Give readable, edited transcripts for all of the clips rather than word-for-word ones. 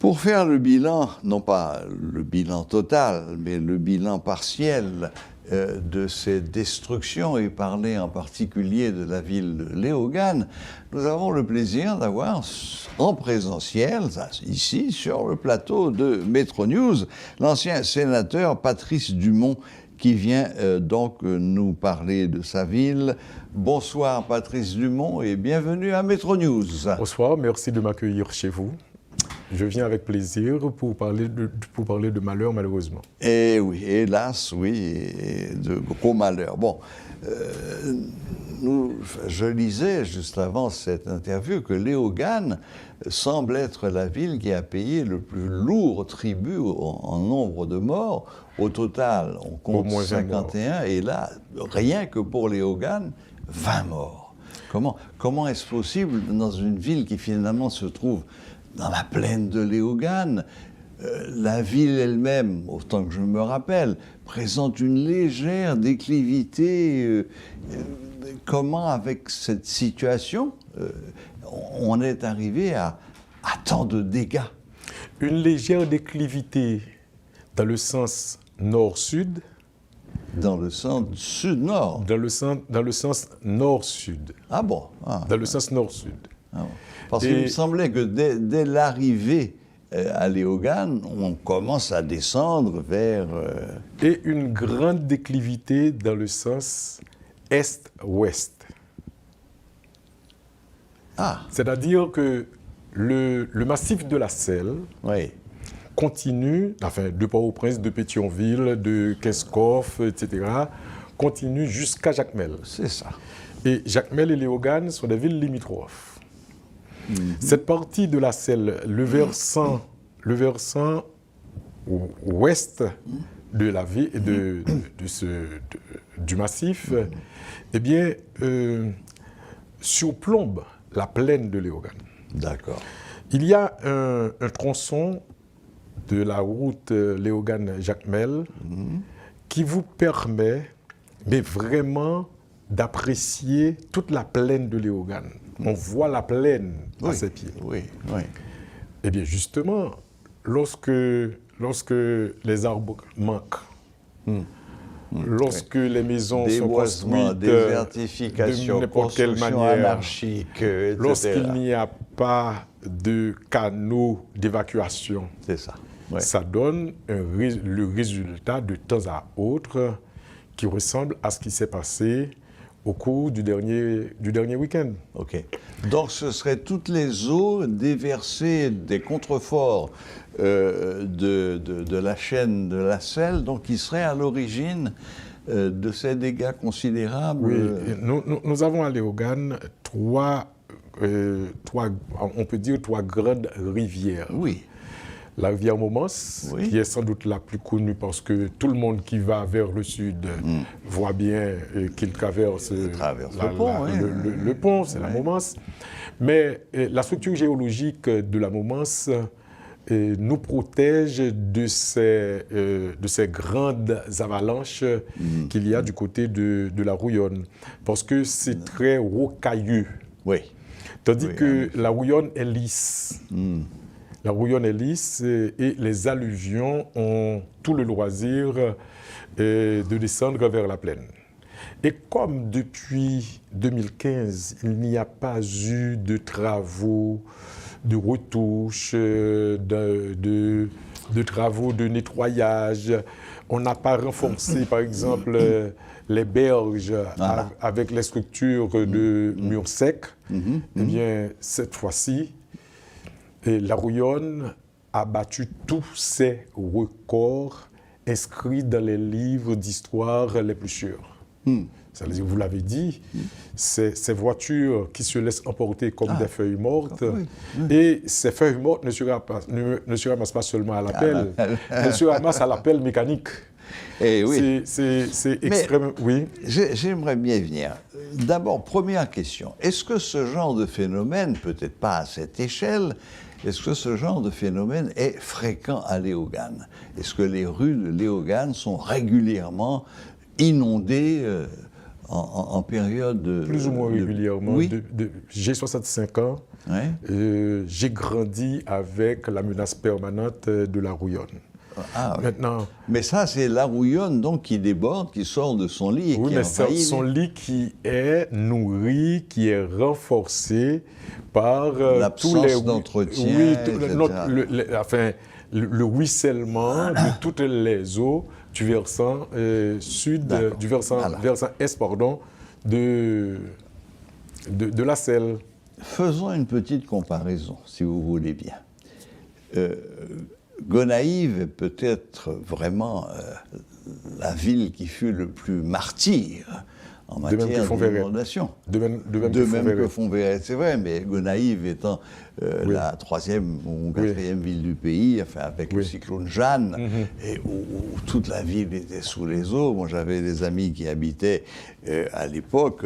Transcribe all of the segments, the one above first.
Pour faire le bilan, non pas le bilan total, mais le bilan partiel de ces destructions, et parler en particulier de la ville de Léogâne, nous avons le plaisir d'avoir en présentiel, ici, sur le plateau de Métro News, l'ancien sénateur Patrice Dumont, qui vient donc nous parler de sa ville. Bonsoir Patrice Dumont et bienvenue à Métro News. Bonsoir, merci de m'accueillir chez vous. Je viens avec plaisir pour parler de malheur, malheureusement. Et oui, hélas, oui, et de gros malheurs. Bon, je lisais juste avant cette interview que Léogâne semble être la ville qui a payé le plus lourd tribut en nombre de morts. Au total, on compte 51, et là, rien que pour Léogâne, 20 morts. Comment est-ce possible dans une ville qui finalement se trouve dans la plaine de Léogâne? La ville elle-même, autant que je me rappelle, présente une légère déclivité. Comment, avec cette situation, on est arrivé à tant de dégâts? Une légère déclivité dans le sens nord-sud. Dans le sens sud-nord? Dans le sens nord-sud. Ah bon? Dans le sens nord-sud. Ah bon. Parce qu'il me semblait que dès l'arrivée à Léogâne, on commence à descendre vers... Et une grande déclivité dans le sens est-ouest. Ah. C'est-à-dire que le massif de la Selle continue, enfin, de Port-au-Prince, de Pétionville, de Kescoff, etc., continue jusqu'à Jacmel. C'est ça. Et Jacmel et Léogâne sont des villes limitrophes. Cette partie de la Selle, le versant ouest de la ville, du massif, eh bien, surplombe la plaine de Léogâne. D'accord. Il y a un tronçon de la route Léogâne-Jacmel qui vous permet, mais vraiment, d'apprécier toute la plaine de Léogâne. On voit la plaine à ses pieds. Oui. Eh bien, justement, lorsque les arbres manquent, lorsque les maisons sont construites désertification, de n'importe quelle manière, anarchique, etc. Lorsqu'il n'y a pas de canaux d'évacuation, c'est ça. Ça donne le résultat de temps à autre qui ressemble à ce qui s'est passé au cours du dernier week-end. OK. Donc, ce seraient toutes les eaux déversées des contreforts de la chaîne de la Selle, donc qui seraient à l'origine de ces dégâts considérables. Oui, nous avons à Léogâne trois, on peut dire, trois grandes rivières. Oui. La rivière Momence, qui est sans doute la plus connue parce que tout le monde qui va vers le sud voit bien qu'il traverse le pont, c'est la Momence. Mais la structure géologique de la Momence nous protège de ces grandes avalanches qu'il y a du côté de la Rouillonne, parce que c'est très rocailleux. Oui. Tandis que la Rouillonne est lisse. La Rouillonne est lisse et les alluvions ont tout le loisir de descendre vers la plaine. Et comme depuis 2015, il n'y a pas eu de travaux, de retouches, de travaux de nettoyage, on n'a pas renforcé, par exemple, les berges avec les structures de murs secs, eh bien, cette fois-ci, la Rouillonne a battu tous ses records inscrits dans les livres d'histoire les plus sûrs. C'est-à-dire, vous l'avez dit, ces voitures qui se laissent emporter comme des feuilles mortes, et ces feuilles mortes ne se ramassent pas seulement à l'appel, elles se ramassent à l'appel mécanique. Et oui. C'est extrêmement... Oui. J'aimerais bien venir. D'abord, première question. Est-ce que ce genre de phénomène, peut-être pas à cette échelle, est-ce que ce genre de phénomène est fréquent à Léogâne? Est-ce que les rues de Léogâne sont régulièrement inondées en période de... Plus ou moins régulièrement. Oui. J'ai 65 ans. Ouais. J'ai grandi avec la menace permanente de la rouillonne. Ah, oui. Maintenant, mais ça, c'est la rouillonne donc qui déborde, qui sort de son lit et oui, qui mais envahit. son lit qui est nourri, qui est renforcé par tous les... L'absence d'entretien, oui, etc. le ruissellement de toutes les eaux du versant sud, du versant est, pardon, de la Selle. Faisons une petite comparaison, si vous voulez bien. Gonaïves est peut-être vraiment la ville qui fut le plus martyr en matière d'inondation. De même que Fontveraye, c'est vrai, mais Gonaïves étant la troisième ou quatrième ville du pays, enfin avec le cyclone Jeanne, et où toute la ville était sous les eaux. Moi, j'avais des amis qui habitaient à l'époque.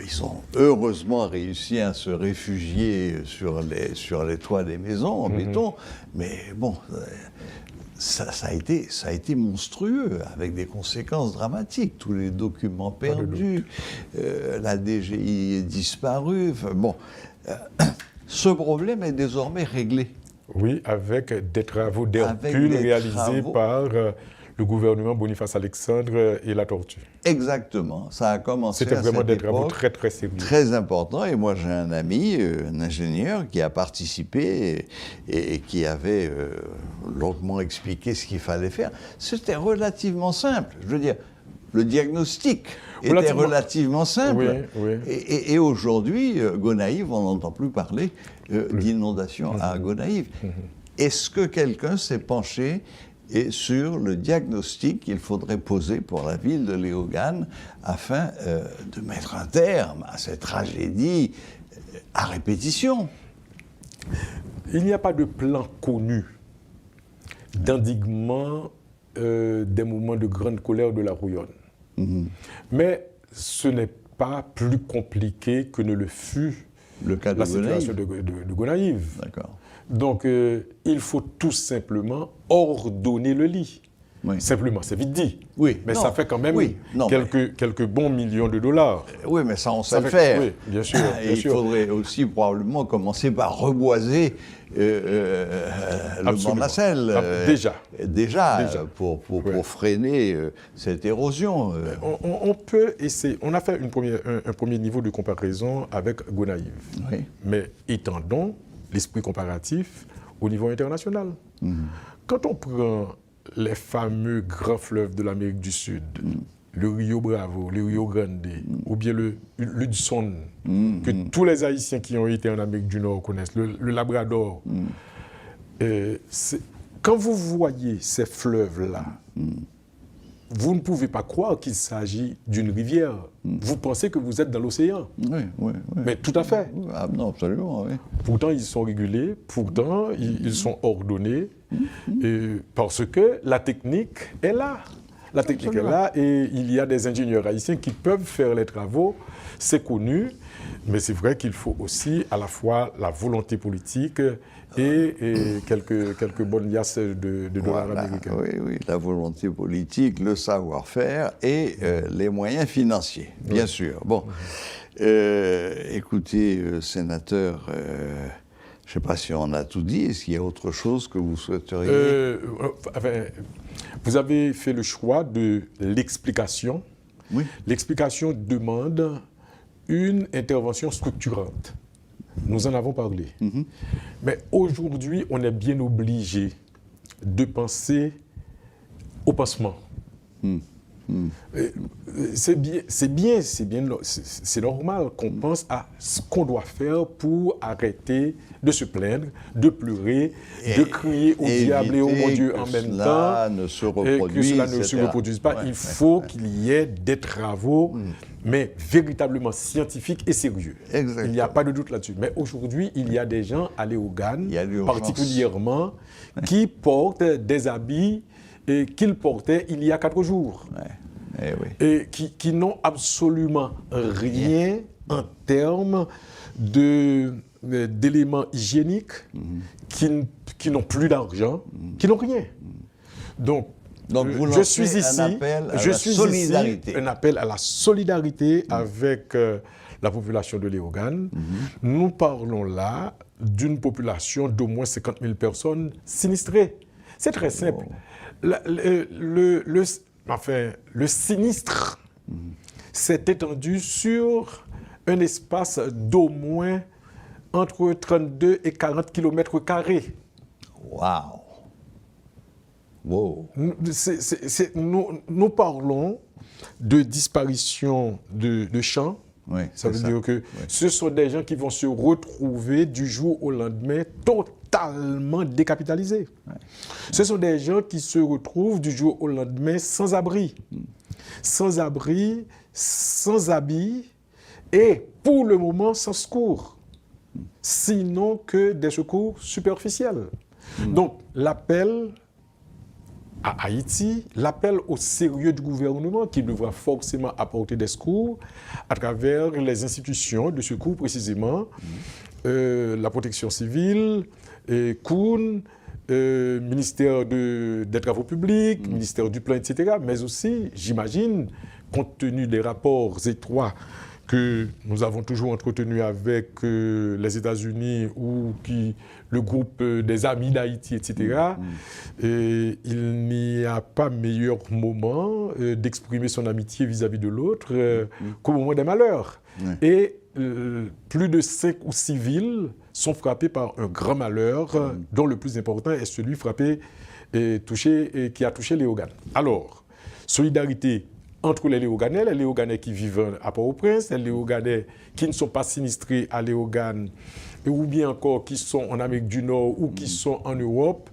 Ils ont heureusement réussi à se réfugier sur les toits des maisons en béton, mais bon. Ça a été monstrueux, avec des conséquences dramatiques. Tous les documents perdus, la DGI est disparue. Enfin, bon, ce problème est désormais réglé. Oui, avec des travaux d'Hercule réalisés par le gouvernement Boniface-Alexandre et la Tortue. Exactement. Ça a commencé à cette époque. C'était vraiment des travaux très, très sérieux. Très importants. Et moi, j'ai un ami, un ingénieur, qui a participé et qui avait longuement expliqué ce qu'il fallait faire. C'était relativement simple. Je veux dire, le diagnostic était relativement simple. Oui. Et aujourd'hui, Gonaïves, on n'entend plus parler d'inondation à Gonaïves. Est-ce que quelqu'un s'est penché sur le diagnostic qu'il faudrait poser pour la ville de Léogâne afin de mettre un terme à cette tragédie à répétition? Il n'y a pas de plan connu d'endiguement des moments de grande colère de la rouillonne. Mais ce n'est pas plus compliqué que ne le fut le cas de la situation de Gonaïves. D'accord. Donc, il faut tout simplement ordonner le lit. Oui. Simplement, c'est vite dit. Oui. Mais ça fait quand même quelques bons millions de dollars. Oui, mais ça, on sait le faire. Oui, bien sûr. Il faudrait aussi probablement commencer par reboiser le banc de la Selle. Déjà. Pour freiner cette érosion. On peut essayer. On a fait un premier niveau de comparaison avec Gonaïves. Oui. Mais étendons l'esprit comparatif au niveau international. Quand on prend les fameux grands fleuves de l'Amérique du Sud, le Rio Bravo, le Rio Grande, ou bien l'Hudson, que tous les Haïtiens qui ont été en Amérique du Nord connaissent, le Labrador, quand vous voyez ces fleuves-là, vous ne pouvez pas croire qu'il s'agit d'une rivière. Vous pensez que vous êtes dans l'océan. Oui. Mais tout à fait. Ah, non, absolument, oui. Pourtant, ils sont régulés, pourtant, ils sont ordonnés, parce que la technique est là. La technique est là et il y a des ingénieurs haïtiens qui peuvent faire les travaux, c'est connu, mais c'est vrai qu'il faut aussi à la fois la volonté politique et quelques bonnes liasses de dollars américains. Oui, la volonté politique, le savoir-faire et les moyens financiers, bien sûr. Bon, écoutez, sénateur, je ne sais pas si on a tout dit, est-ce qu'il y a autre chose que vous souhaiteriez vous avez fait le choix de l'explication. Oui. L'explication demande une intervention structurante. Nous en avons parlé. Mais aujourd'hui, on est bien obligé de penser au pansement. C'est normal qu'on pense à ce qu'on doit faire pour arrêter de se plaindre, de pleurer, de crier au diable et au mon Dieu en même temps, et que cela ne se reproduise pas. Il faut qu'il y ait des travaux, mais véritablement scientifiques et sérieux. Exactement. Il n'y a pas de doute là-dessus. Mais aujourd'hui, il y a des gens à Léogâne, particulièrement, qui portent des habits qu'ils portaient il y a 4 jours. Et qui n'ont absolument rien en termes d'éléments hygiéniques, qui n'ont plus d'argent, qui n'ont rien. Donc, Donc vous lancez un appel à la solidarité. Un appel à la solidarité avec la population de Léogane. Nous parlons là d'une population d'au moins 50 000 personnes sinistrées. C'est très simple. Le sinistre s'est étendu sur un espace d'au moins entre 32 et 40 km². Waouh! Wow. Nous parlons de disparition de champs. Oui, ça veut dire que ce sont des gens qui vont se retrouver du jour au lendemain totalement décapitalisés. Oui. Ce sont des gens qui se retrouvent du jour au lendemain sans abri. Sans abri, sans habits et pour le moment sans secours. Sinon que des secours superficiels. Donc l'appel à Haïti, l'appel au sérieux du gouvernement qui devra forcément apporter des secours à travers les institutions de secours précisément, la protection civile, COUN, ministère des Travaux publics, ministère du Plan, etc. Mais aussi, j'imagine, compte tenu des rapports étroits que nous avons toujours entretenu avec les États-Unis ou le groupe des Amis d'Haïti, etc., il n'y a pas meilleur moment d'exprimer son amitié vis-à-vis de l'autre qu'au moment des malheurs. Et plus de 5 ou 6 villes sont frappées par un grand malheur, dont le plus important est celui frappé et qui a touché Léogane. Alors, solidarité entre les Léoganais qui vivent à Port-au-Prince, les Léoganais qui ne sont pas sinistrés à Léogane, ou bien encore qui sont en Amérique du Nord ou qui sont en Europe.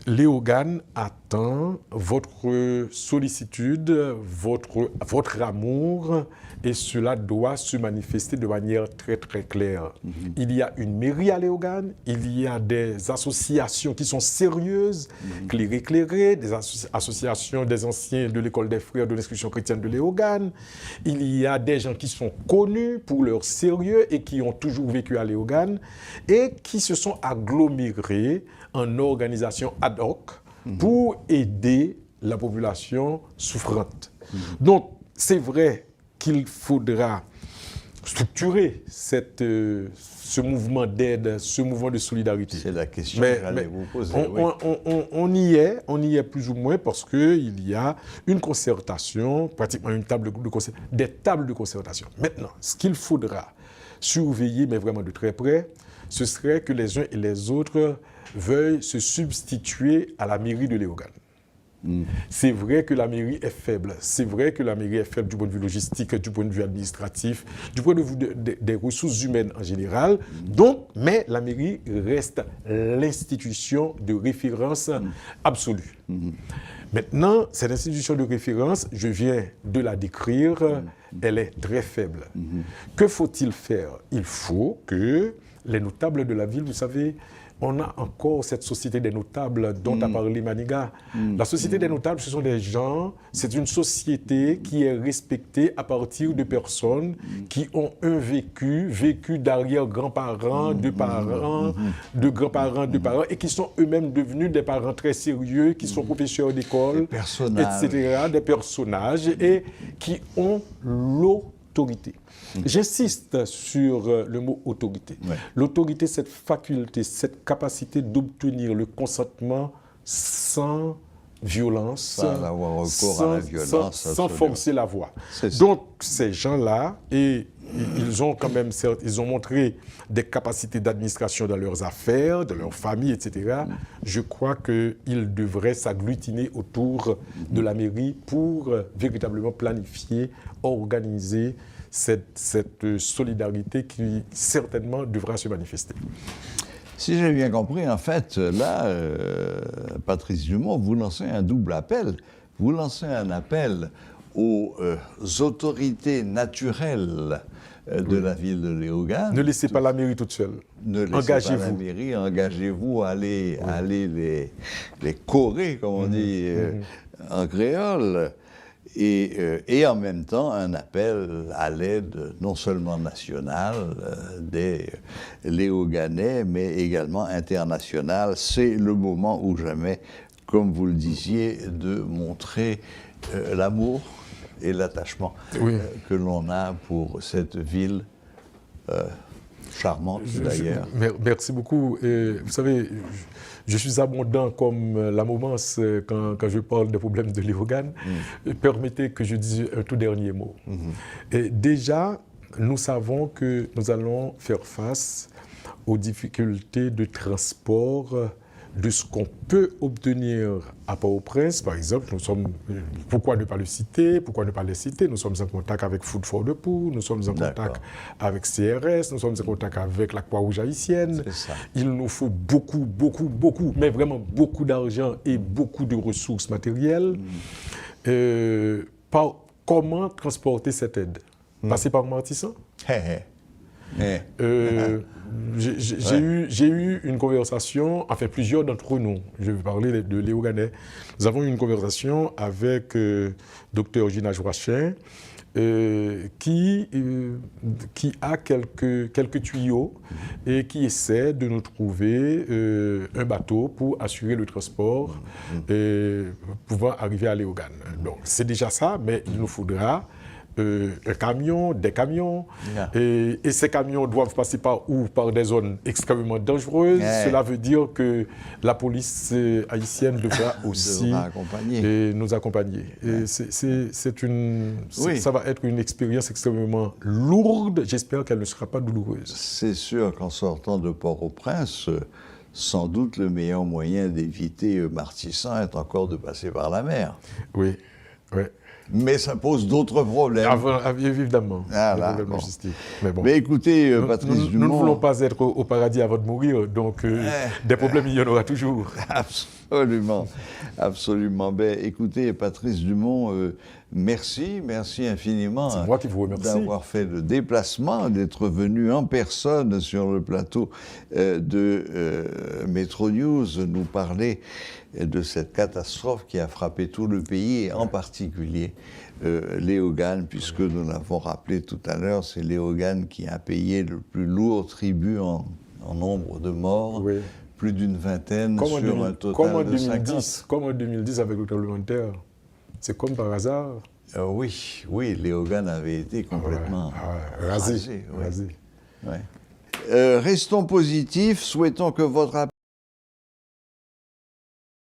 Léogane attend votre sollicitude, votre amour, et cela doit se manifester de manière très très claire. Il y a une mairie à Léogane, il y a des associations qui sont sérieuses, éclairées, des associations des anciens de l'école des frères de l'instruction chrétienne de Léogane. Il y a des gens qui sont connus pour leur sérieux et qui ont toujours vécu à Léogane et qui se sont agglomérés en organisation ad hoc pour aider la population souffrante. Donc, c'est vrai qu'il faudra structurer ce mouvement d'aide, ce mouvement de solidarité. C'est la question que j'allais vous poser. On y est plus ou moins parce qu'il y a une concertation, pratiquement des tables de concertation. Maintenant, ce qu'il faudra surveiller, mais vraiment de très près, ce serait que les uns et les autres veuillent se substituer à la mairie de Léogane. C'est vrai que la mairie est faible. C'est vrai que la mairie est faible du point de vue logistique, du point de vue administratif, du point de vue des ressources humaines en général. Donc, mais la mairie reste l'institution de référence absolue. Maintenant, cette institution de référence, je viens de la décrire, elle est très faible. Que faut-il faire? Il faut que les notables de la ville, vous savez, on a encore cette société des notables dont a parlé Maniga. La société des notables, ce sont des gens, c'est une société qui est respectée à partir de personnes qui ont un vécu d'arrière-grands-parents, de parents, de grands-parents, de parents, et qui sont eux-mêmes devenus des parents très sérieux, qui sont professeurs d'école, etc., des personnages, et qui ont l'autorité. J'insiste sur le mot autorité. L'autorité, cette faculté, cette capacité d'obtenir le consentement sans violence, sans avoir recours à la violence, sans forcer la voix. Donc, ces gens-là, ils ont quand même, ils ont montré des capacités d'administration dans leurs affaires, dans leur famille, etc. Je crois qu'ils devraient s'agglutiner autour de la mairie pour véritablement planifier, organiser cette solidarité qui certainement devra se manifester. Si j'ai bien compris, en fait, là, Patrice Dumont, vous lancez un double appel. Vous lancez un appel aux autorités naturelles de la ville de Léogane. Ne laissez pas la mairie toute seule. Ne laissez pas la mairie, engagez-vous à aller les corer, comme on dit en créole. Et en même temps, un appel à l'aide non seulement nationale des Léoganais, mais également internationale. C'est le moment ou jamais comme vous le disiez, de montrer l'amour et l'attachement que l'on a pour cette ville charmante d'ailleurs. Merci beaucoup. Et vous savez, je suis abondant comme la Momence quand je parle des problèmes de Léogane. Permettez que je dise un tout dernier mot. Et déjà, nous savons que nous allons faire face aux difficultés de transport de ce qu'on peut obtenir à Port-au-Prince. Par exemple, pourquoi ne pas le citer, pourquoi ne pas les citer? Nous sommes en contact avec Food for the Poor, nous sommes en contact avec CRS, nous sommes en contact avec la Croix-Rouge haïtienne. Il nous faut beaucoup, mais vraiment beaucoup d'argent et beaucoup de ressources matérielles. Comment transporter cette aide? Passer par Martissan? J'ai eu une conversation, enfin plusieurs d'entre nous, je vais parler de Léoganais, nous avons eu une conversation avec Dr Gina Joachim qui a quelques tuyaux et qui essaie de nous trouver un bateau pour assurer le transport et pouvoir arriver à Léogane. Donc c'est déjà ça, mais il nous faudra un camion, des camions, et ces camions doivent passer par où? Par des zones extrêmement dangereuses. Cela veut dire que la police haïtienne devra aussi nous accompagner. Et ça va être une expérience extrêmement lourde. J'espère qu'elle ne sera pas douloureuse. C'est sûr qu'en sortant de Port-au-Prince, sans doute le meilleur moyen d'éviter Martissan est encore de passer par la mer. Oui. Mais ça pose d'autres problèmes. Évidemment. Mais bon. Mais écoutez, Patrice Dumont... Nous ne voulons pas être au paradis avant de mourir, donc des problèmes, il y en aura toujours. Absolument. Ben, écoutez, Patrice Dumont, merci infiniment. C'est moi qui vous remercie. D'avoir fait le déplacement, d'être venu en personne sur le plateau de Metro News nous parler de cette catastrophe qui a frappé tout le pays, et en particulier Léogane, puisque nous l'avons rappelé tout à l'heure, c'est Léogane qui a payé le plus lourd tribut en nombre de morts, plus d'une vingtaine sur un total de 50. Comme en 2010 avec le tremblement de terre, c'est comme par hasard. Oui, Léogane avait été complètement rasé. Restons positifs, souhaitons que votre